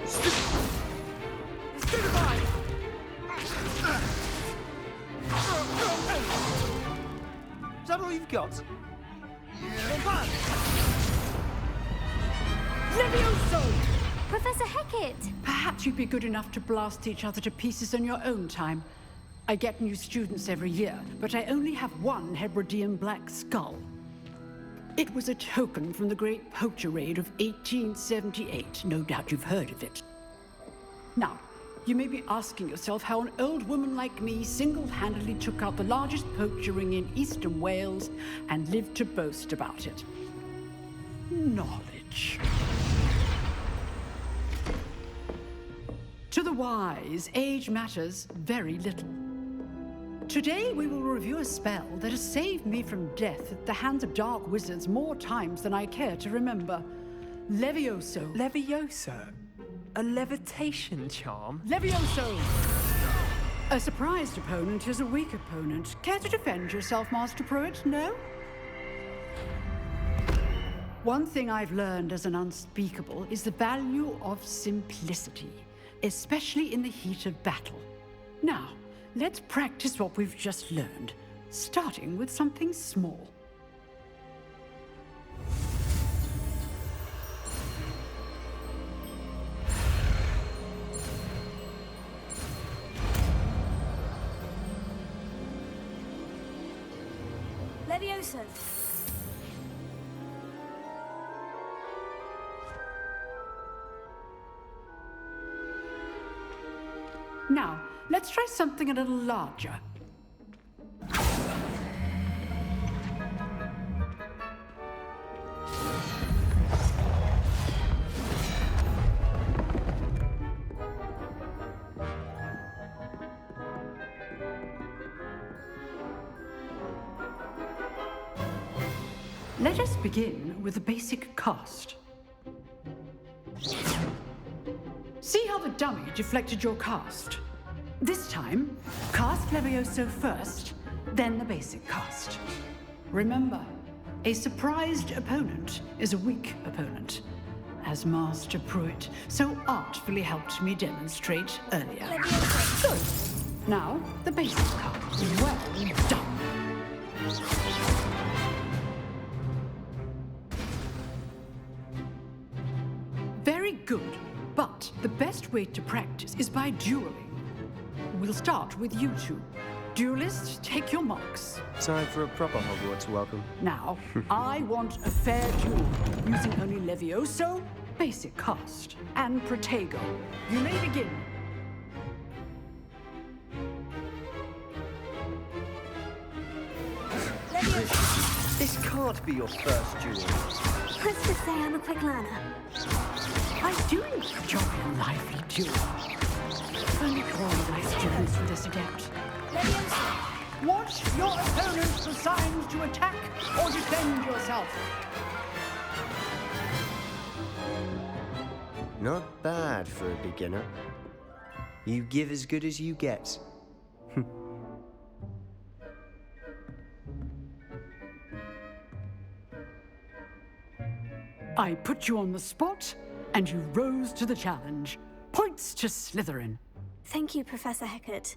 Stupefy! Is that all you've got? Levioso! Professor Hecat! Perhaps you'd be good enough to blast each other to pieces in your own time. I get new students every year, but I only have one Hebridean black skull. It was a token from the Great Poacher Raid of 1878. No doubt you've heard of it. Now, you may be asking yourself how an old woman like me single-handedly took out the largest poacher ring in eastern Wales and lived to boast about it. Knowledge. To the wise, age matters very little. Today we will review a spell that has saved me from death at the hands of dark wizards more times than I care to remember. Levioso. Levioso? A levitation charm? Levioso! A surprised opponent is a weak opponent. Care to defend yourself, Master Pruitt? No? One thing I've learned as an unspeakable is the value of simplicity, especially in the heat of battle. Now, let's practice what we've just learned, starting with something small. Levioso! Now, let's try something a little larger. Let us begin with the basic cast. See how the dummy deflected your cast? This time, cast Levioso first, then the basic cast. Remember, a surprised opponent is a weak opponent, as Master Pruitt so artfully helped me demonstrate earlier. Good. Now, the basic cast. Well done. Very good. But the best way to practice is by dueling. We'll start with you two. Duelists, take your marks. Time for a proper Hogwarts welcome. Now, I want a fair duel, using only Levioso, basic cast, and Protego. You may begin. This can't be your first duel. Let's just say I'm a quick learner. I do enjoy a lively duel. Only all my students for this adept. Watch your opponents for signs to attack or defend yourself. Not bad for a beginner. You give as good as you get. I put you on the spot, and you rose to the challenge. Points to Slytherin. Thank you, Professor Hecat.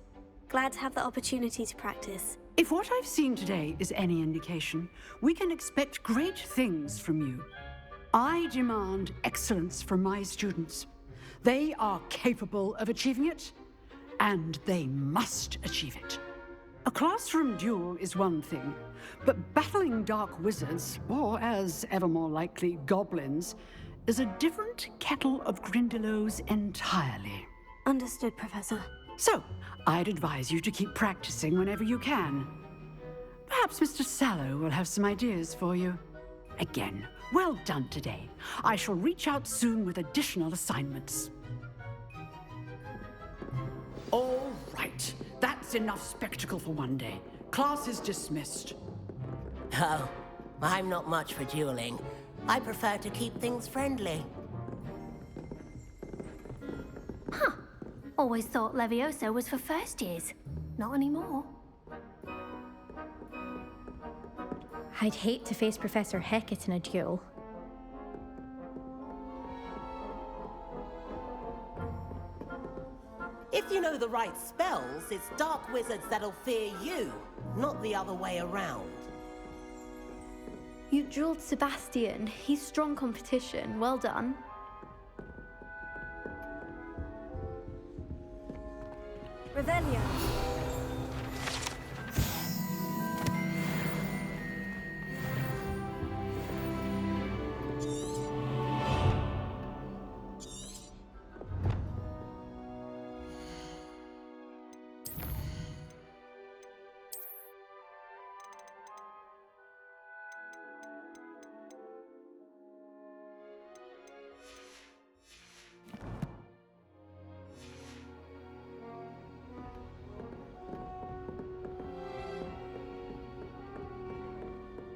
Glad to have the opportunity to practice. If what I've seen today is any indication, we can expect great things from you. I demand excellence from my students. They are capable of achieving it, and they must achieve it. A classroom duel is one thing, but battling dark wizards, or as ever more likely, goblins, is a different kettle of Grindylows entirely. Understood, Professor. So, I'd advise you to keep practicing whenever you can. Perhaps Mr. Sallow will have some ideas for you. Again, well done today. I shall reach out soon with additional assignments. All right, that's enough spectacle for one day. Class is dismissed. Oh, I'm not much for dueling. I prefer to keep things friendly. Huh. Always thought Levioso was for first years. Not anymore. I'd hate to face Professor Hecat in a duel. If you know the right spells, it's dark wizards that'll fear you, not the other way around. You drilled Sebastian. He's strong competition. Well done. Revelio.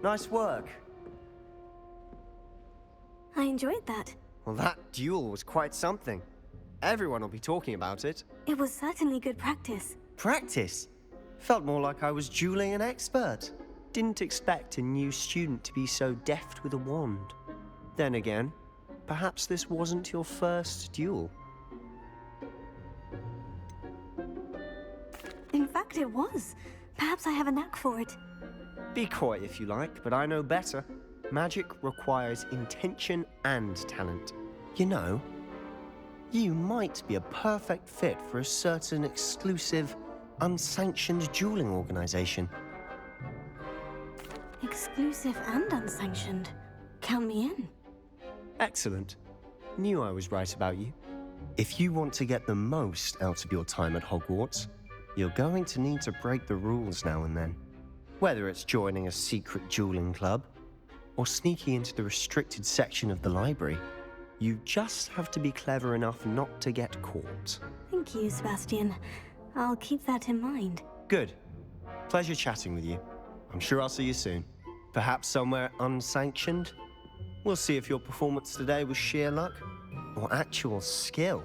Nice work. I enjoyed that. Well, that duel was quite something. Everyone will be talking about it. It was certainly good practice. Practice? Felt more like I was dueling an expert. Didn't expect a new student to be so deft with a wand. Then again, perhaps this wasn't your first duel. In fact, it was. Perhaps I have a knack for it. Be coy if you like, but I know better. Magic requires intention and talent. You know, you might be a perfect fit for a certain exclusive, unsanctioned dueling organization. Exclusive and unsanctioned. Count me in. Excellent. Knew I was right about you. If you want to get the most out of your time at Hogwarts, you're going to need to break the rules now and then. Whether it's joining a secret dueling club or sneaking into the restricted section of the library, you just have to be clever enough not to get caught. Thank you, Sebastian. I'll keep that in mind. Good. Pleasure chatting with you. I'm sure I'll see you soon. Perhaps somewhere unsanctioned? We'll see if your performance today was sheer luck or actual skill.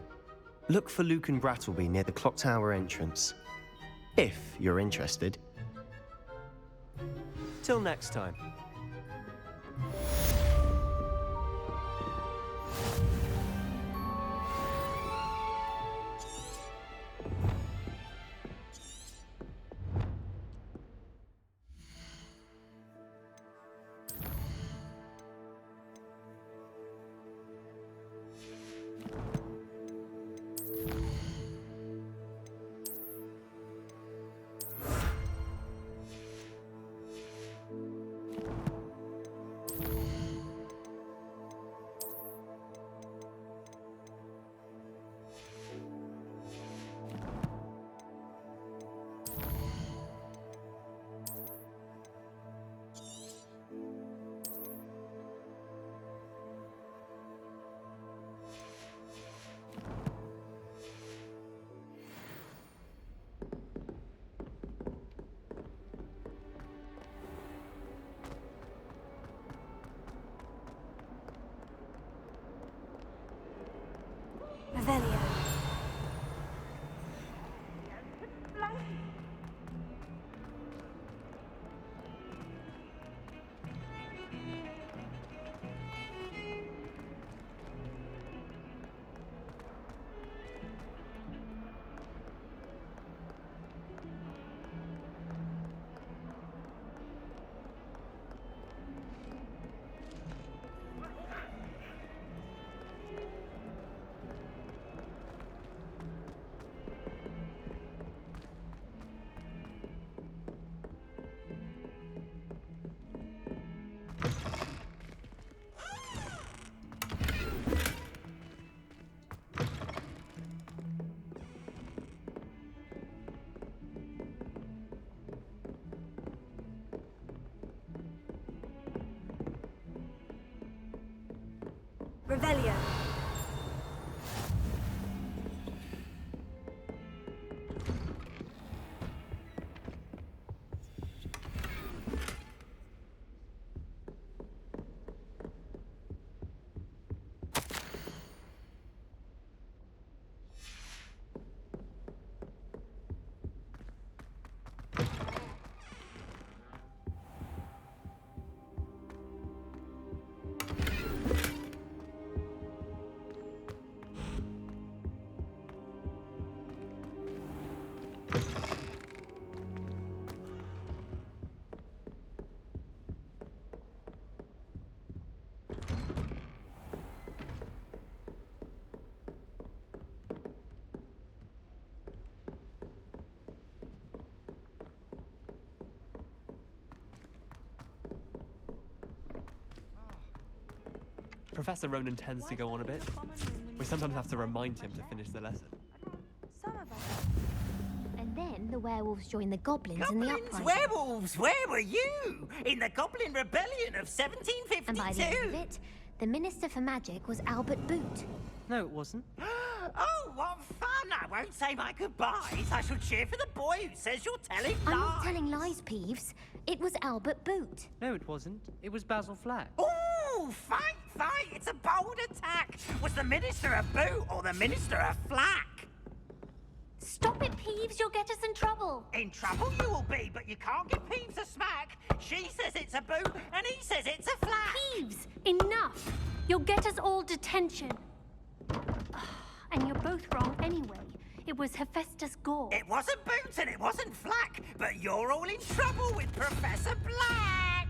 Look for Luke and Brattleby near the clock tower entrance, if you're interested. Till next time. Revelio. Revelio. Professor Ronan tends to go on a bit. We sometimes have to remind him to finish the lesson. And then the werewolves joined the goblins in the Goblins, uprising. werewolves, where were you? In the Goblin Rebellion of 1752? And by the end of it, the Minister for Magic was Albert Boot. No, it wasn't. Oh, what fun! I won't say my goodbyes. I shall cheer for the boy who says you're telling lies. I'm not telling lies, Peeves. It was Albert Boot. No, it wasn't. It was Basil Flack. Ooh, fight, fight! It's a bold attack. Was the Minister a boot or the Minister a flack? Stop it, Peeves. You'll get us in trouble. In trouble you will be, but you can't give Peeves a smack. She says it's a boot, and he says it's a flack. Peeves, enough. You'll get us all detention. And you're both wrong anyway. It was Hephaestus Gore. It wasn't boot and it wasn't flack, but you're all in trouble with Professor Black.